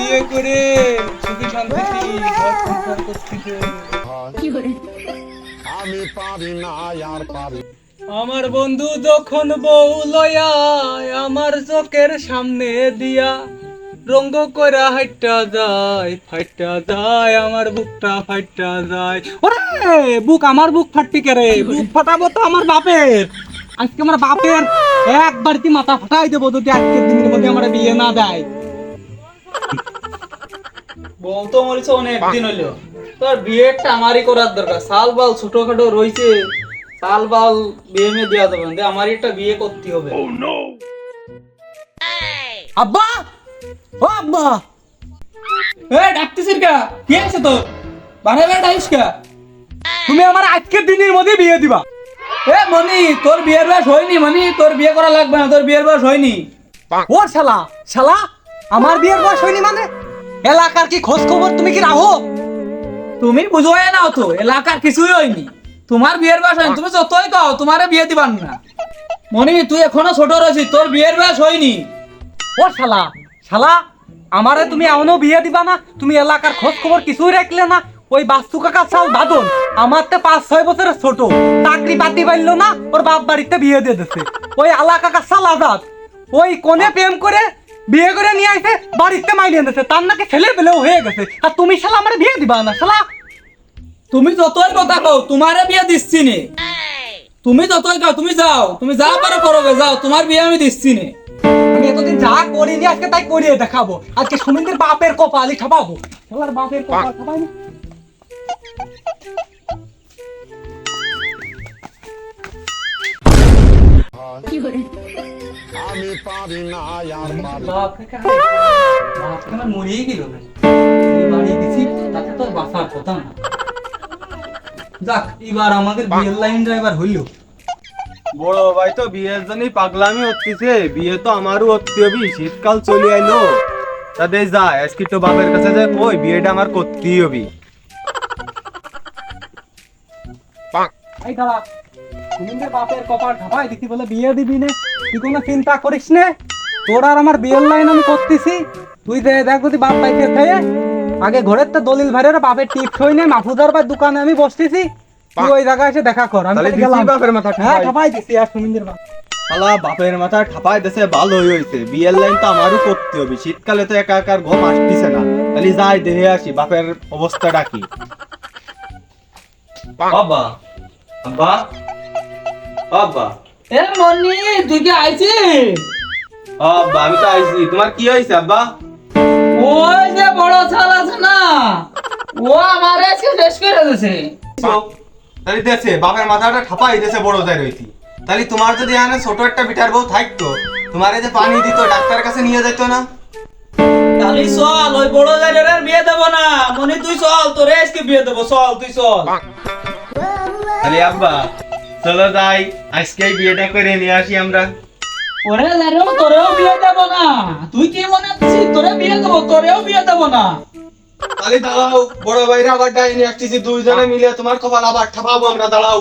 বিয়ে করে সুখী শান্তিতে ঘর সংসার করতেছে। আমি পারি না আর পারি। আমার বন্ধু যখন বউ লয়া আমার চোখের সামনে দিয়া রঙ্গ কইরা হাইটা যায় ফাইটা যায় আমার বুকটা ফাইটা যায়। ওরে বুক আমার বুক ফাটতি কে বুক ফাটাবো তো আমার বাপের। আজকে আমার বাপের একবার কি মাথা ফাটাই দেবো যদি আজকের দিনের মধ্যে আমার বিয়ে না দেয়। বউ তো মরেছে অনেক দিন হইলো, তোর বিয়েটা আমারই করার দরকার। সাল বাল ছোটখাটো রয়েছে, সাল বাল বিয়ে মে দেওয়া যাবে না, আমার একটা বিয়ে করতে হবে। আব্বা ও আব্বা ডাকতেছিস কা? কি আছে তোর? বারে বারে ডাকিস কা? তুমি আমার আজকের দিনের মধ্যে বিয়ে দিবা। মনি, তোর বিয়ের বয়স হয়নি। মনি, তোর বিয়ে করা লাগবে না, তোর বিয়ের বয়স হয়নি। ও শালা শালা আমার বিয়ের বয়স হয়নি মানে? এলাকার কি খোঁজ খবর তুমি কি রাখো? তুমি বুঝোয় না তো, এলাকার কিছুই হয়নি, তোমার বিয়ের বয়স হয়নি। তুমি যতই কও তোমারে বিয়ে দিবান না। মনি, তুই এখনো ছোট রয়েছিস, তোর বিয়ের বয়স হয়নি। ও শালা শালা আমারে তুমি এমনও বিয়ে দিবা না? তুমি এলাকার খোঁজ খবর কিছুই রাখলে না। ওই বাস্তু কাকা চাল বাদন আমার তো 5-6 বছরের ছোট, চাকরি পাতি পাইলো না, ওর বাপ বাড়িতে বিয়ে দিয়ে দিচ্ছে। ওই আলা কাকা চাল আজাদ ওই কোনে প্রেম করে বিয়ে করে নিয়ে আইছে, বাড়িতে মাইনে এনেছে, তার নাকি ছেলে পেলেও হয়ে গেছে। আর তুমি শালা আমার বিয়ে দিবা না শালা? তুমি যতই কথা কও তোমারে বিয়ে দিচ্ছি নে। তুমি যতই কও, তুমি যাও, তুমি যা পারো করো গে, যাও, তোমার বিয়ে আমি দিচ্ছি নে। আমি এতদিন যা করিনি আজকে তাই করিয়ে দেখাবো। আজকে সুমিন্দের বাপের কপালই ঠাপাবো। শালার বাপের কপাল ঠাপাইনি। আমি পারি না আর পারি। বাপকে আমার মরেই গেল ভাই। এই বাড়ি দিছি তাতে তোর বাঁচার কথা না। যাক এবার আমাদের বিয়ের লাইন ড্রাইভার হইল। বড় ভাই তো বিয়ের জন্যই পাগলামি হচ্ছে, বিয়ে তো আমারও হচ্ছে হবে, শীতকাল চলে আইলো। তাদের যায় আজকে তো বাপের কাছে যায়, কই বিয়েটা আমার করতেই হবে। এই দাঁড়া, সুমিন্দের বাপের কপাল ঠাপাই দিছি বলে বিয়ে দিবি না? তুই কোনো চিন্তা করিস না, তোর আর আমার বিয়ের লাইন আমি করতেছি। তুই দেখ যদি বাপ পাইতে থাকে আগে ঘরের তো দলিল ভাইয়ের বাপের টিপস হই না, মাহফুজার ভাই দোকানে আমি বসতেছি, তুই ওই জায়গায় এসে দেখা কর। আমি তাহলে তো গেলাম। দিছি বাপের মাথা হ্যাঁ ঠাপাই। ঠাপাই দিছি আর সুমিন্দের বাপ। শালা বাপের মাথা ঠাপাই দেশে ভালোই হয়েছে, বিয়ের লাইন তো আমারও করতে হবে। শীতকালে তো একা একার ঘুম আসতেছে না, তাহলে যাই দেখে আসি বাপের অবস্থাটা কি। বাবা আব্বা আব্বা মনি, তুই কি আইছিস? আব্বা আমি তো আইছি, তোমার কি হয়েছে আব্বা? ওই যে বড় ছাল আছে না, ও আমারে আজকে শেষ করে দিয়েছে। তাহলে দেশে বাপের মাথাটা ঠাপাই দেশে বড় যায় রইতি, তাহলে তোমার যদি এখানে ছোট একটা বিটার বউ থাকতো, তোমার এই যে পানি দিত, ডাক্তারের কাছে নিয়ে যেত না? তাহলে চল, ওই বড় জায়গার বিয়ে দেবো না। মনি তুই চল, তোরে আজকে বিয়ে দেবো, চল তুই চল। তাহলে আব্বা চলো যাই, আজকেই বিয়েটা করে নিয়ে আসি আমরা। ওরে জানো, তোরেও বিয়ে দেবো না। তুই কি মনে করছিস তোরে বিয়ে দেবো? তোরেও বিয়ে দেবো না। তাহলে দাঁড়াও, বড় ভাইরা আবার ডাইনি আসতেছি, দুইজনে মিলে তোমার কপাল আবার ঠাপাবো আমরা, দাঁড়াও।